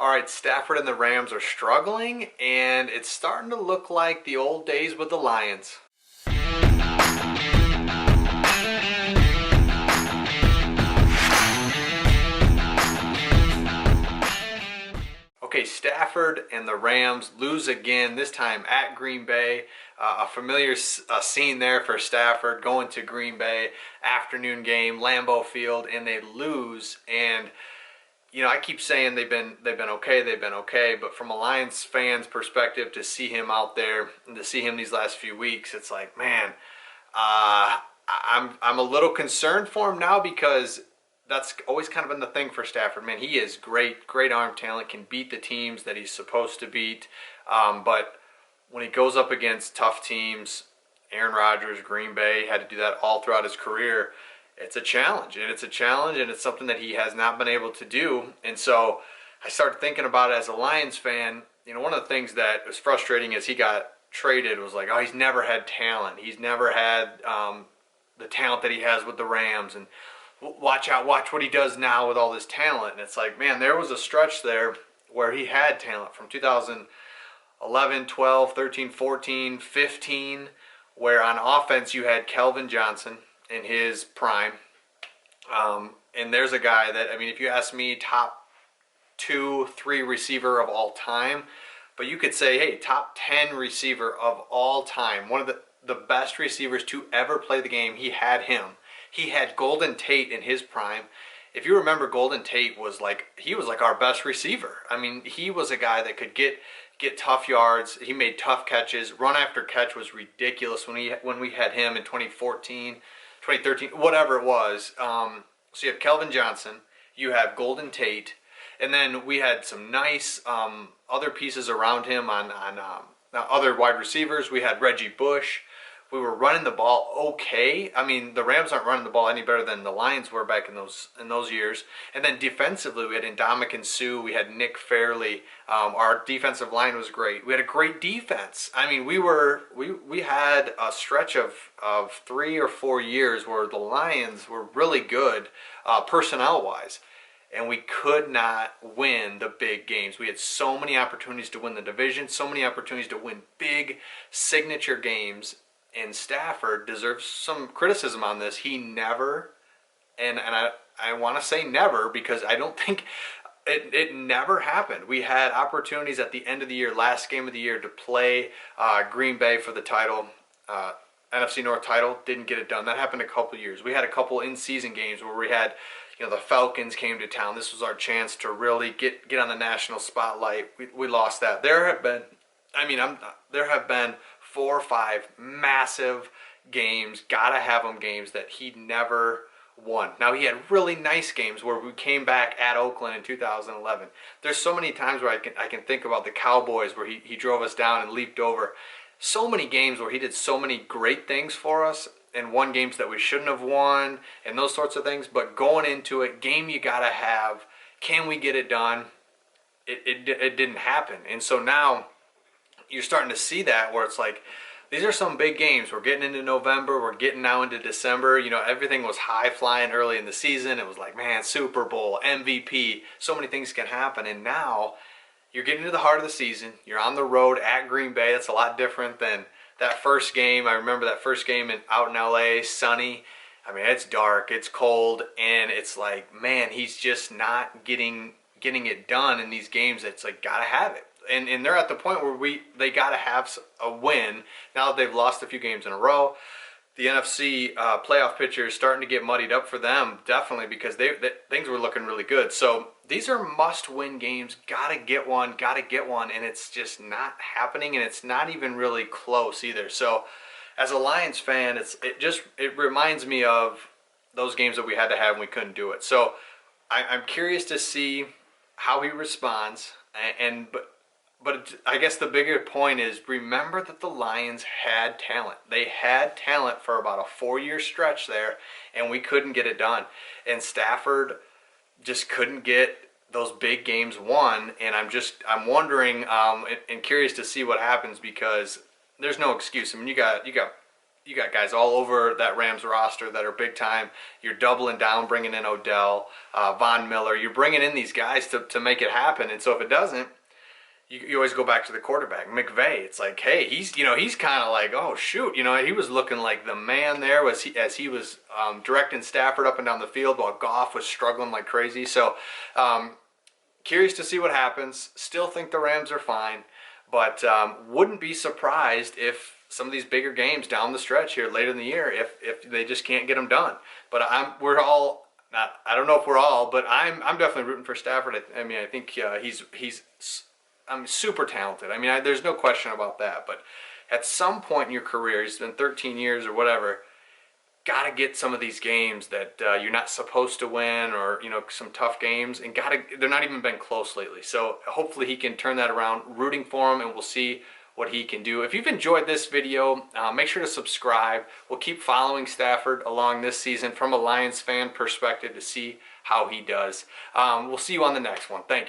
All right, Stafford and the Rams are struggling, and it's starting to look like the old days with the Lions. Okay, Stafford and the Rams lose again, this time at Green Bay. A familiar scene there for Stafford going to Green Bay, afternoon game, Lambeau Field, and they lose. And I keep saying they've been okay, but from a Lions fan's perspective, to see him out there and to see him these last few weeks, it's like, man, I'm a little concerned for him now, because that's always kind of been the thing for Stafford. Man, he is great arm talent, can beat the teams that he's supposed to beat, but when he goes up against tough teams, Aaron Rodgers, Green Bay, had to do that all throughout his career. It's a challenge, and it's something that he has not been able to do. And so I started thinking about it as a Lions fan. One of the things that was frustrating as he got traded was like, oh, he's never had talent. He's never had the talent that he has with the Rams, and watch what he does now with all this talent. And it's like, man, there was a stretch there where he had talent from 2011, 12, 13, 14, 15, where on offense you had Kelvin Johnson in his prime. And there's a guy that, if you ask me, top 2, 3 receiver of all time, but you could say, hey, top 10 receiver of all time, one of the best receivers to ever play the game. He had him. He had Golden Tate in his prime. If you remember, Golden Tate was like our best receiver. He was a guy that could get tough yards. He made tough catches. Run after catch was ridiculous when we had him in 2014, 2013, whatever it was. So you have Kelvin Johnson, you have Golden Tate, and then we had some nice other pieces around him on other wide receivers. We had Reggie Bush. We were running the ball okay. The Rams aren't running the ball any better than the Lions were back in those years. And then defensively, we had Ndamukong Suh, we had Nick Fairley. Our defensive line was great. We had a great defense. We had a stretch of 3 or 4 years where the Lions were really good personnel-wise, and we could not win the big games. We had so many opportunities to win the division, so many opportunities to win big signature games. And Stafford deserves some criticism on this. He never, and I want to say never, because I don't think it never happened. We had opportunities at the end of the year, last game of the year, to play Green Bay for the title, NFC North title. Didn't get it done. That happened a couple years. We had a couple in-season games where we had, the Falcons came to town. This was our chance to really get on the national spotlight. We lost that. There have been 4 or 5 massive games, gotta have them games, that he never won. Now, he had really nice games where we came back at Oakland in 2011. There's so many times where I can think about the Cowboys, where he drove us down and leaped over. So many games where he did so many great things for us and won games that we shouldn't have won and those sorts of things. But going into it, game you gotta have, can we get it done? It didn't happen. And so now you're starting to see that, where it's like, these are some big games. We're getting into November. We're getting now into December. Everything was high flying early in the season. It was like, man, Super Bowl, MVP. So many things can happen. And now you're getting to the heart of the season. You're on the road at Green Bay. That's a lot different than that first game. I remember that first game out in LA, sunny. It's dark, it's cold, and it's like, man, he's just not getting it done in these games. It's like, gotta have it. And they're at the point where they got to have a win now that they've lost a few games in a row. The NFC playoff picture is starting to get muddied up for them, definitely, because things were looking really good. So these are must-win games. Gotta get one, and it's just not happening, and it's not even really close either. So as a Lions fan, it reminds me of those games that we had to have and we couldn't do it. So I'm curious to see how he responds, But I guess the bigger point is, remember that the Lions had talent. They had talent for about a 4-year stretch there, and we couldn't get it done. And Stafford just couldn't get those big games won. And I'm wondering and curious to see what happens, because there's no excuse. You got you got guys all over that Rams roster that are big time. You're doubling down, bringing in Odell, Von Miller. You're bringing in these guys to make it happen. And so if it doesn't, you always go back to the quarterback, McVay. It's like, hey, he's kind of like, oh shoot, he was looking like the man there as he was directing Stafford up and down the field while Goff was struggling like crazy. So curious to see what happens. Still think the Rams are fine, but wouldn't be surprised if some of these bigger games down the stretch here later in the year, if they just can't get them done. But we're all not. I don't know if we're all, but I'm definitely rooting for Stafford. I mean, I think he's super talented. I mean, there's no question about that. But at some point in your career, he's been 13 years or whatever, got to get some of these games that you're not supposed to win, or some tough games, and they're not even been close lately. So hopefully he can turn that around. Rooting for him, and we'll see what he can do. If you've enjoyed this video, make sure to subscribe. We'll keep following Stafford along this season from a Lions fan perspective to see how he does. We'll see you on the next one. Thank you.